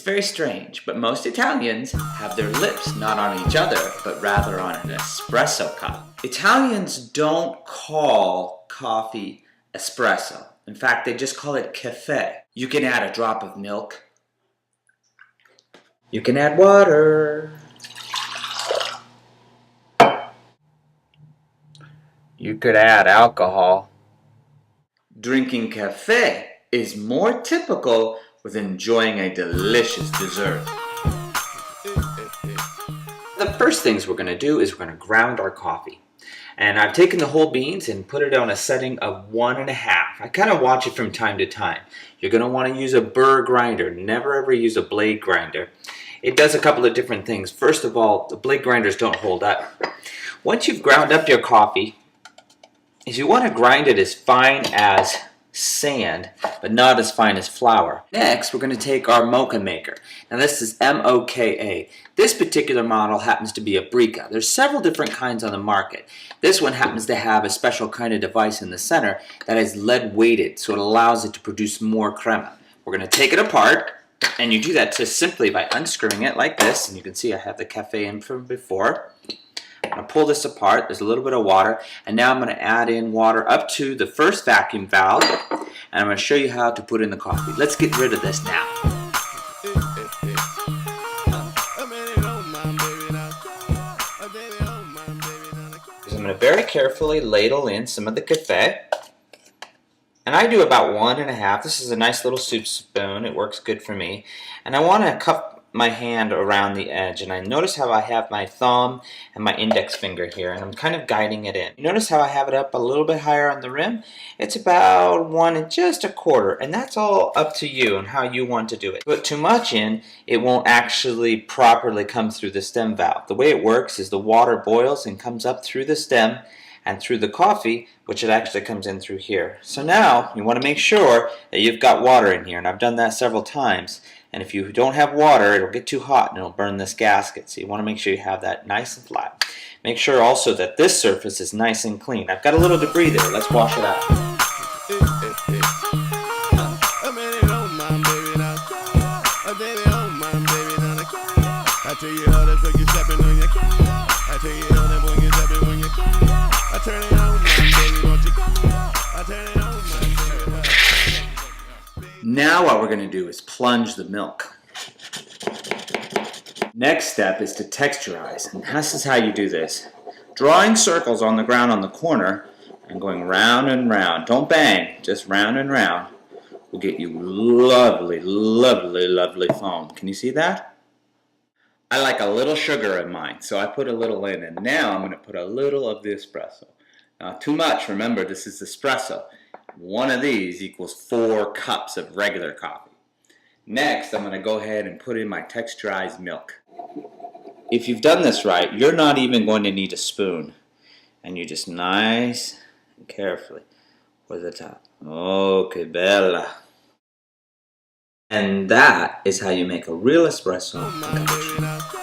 It's very strange, but most Italians have their lips not on each other, but rather on an espresso cup. Italians don't call coffee espresso. In fact, they just call it caffè. You can add a drop of milk. You can add water. You could add alcohol. Drinking caffè is more typical with enjoying a delicious dessert. The first things we're going to do is we're going to ground our coffee. And I've taken the whole beans and put it on a setting of 1.5. I kind of watch it from time to time. You're going to want to use a burr grinder. Never ever use a blade grinder. It does a couple of different things. First of all, the blade grinders don't hold up. Once you've ground up your coffee, if you want to grind it as fine as sand, but not as fine as flour. Next, we're going to take our mocha maker. Now this is M-O-K-A. This particular model happens to be a Brica. There's several different kinds on the market. This one happens to have a special kind of device in the center that is lead weighted, so it allows it to produce more crema. We're going to take it apart, and you do that just simply by unscrewing it like this, and you can see I have the cafe in from before. I'm going to pull this apart. There's a little bit of water, and now I'm going to add in water up to the first vacuum valve, and I'm going to show you how to put in the coffee. Let's get rid of this now. I'm going to very carefully ladle in some of the cafe, and I do about 1.5. This is a nice little soup spoon. It works good for me, and I want to cup my hand around the edge, and I notice how I have my thumb and my index finger here, and I'm kind of guiding it in. You notice how I have it up a little bit higher on the rim? It's about 1 and just 1/4, and that's all up to you and how you want to do it. Put too much in, it won't actually properly come through the stem valve. The way it works is the water boils and comes up through the stem and through the coffee, which it actually comes in through here. So now you want to make sure that you've got water in here, and I've done that several times. And if you don't have water, it'll get too hot and it'll burn this gasket. So you want to make sure you have that nice and flat. Make sure also that this surface is nice and clean. I've got a little debris there. Let's wash it out. Now what we're going to do is plunge the milk. Next step is to texturize, and this is how you do this. Drawing circles on the ground on the corner and going round and round. Don't bang, just round and round will get you lovely, lovely, lovely foam. Can you see that? I like a little sugar in mine, so I put a little in, and now I'm going to put a little of the espresso. Not too much, remember this is espresso. One of these equals 4 cups of regular coffee. Next, I'm going to go ahead and put in my texturized milk. If you've done this right, you're not even going to need a spoon. And you just nice and carefully over the top. Oh, que bella. And that is how you make a real espresso cappuccino.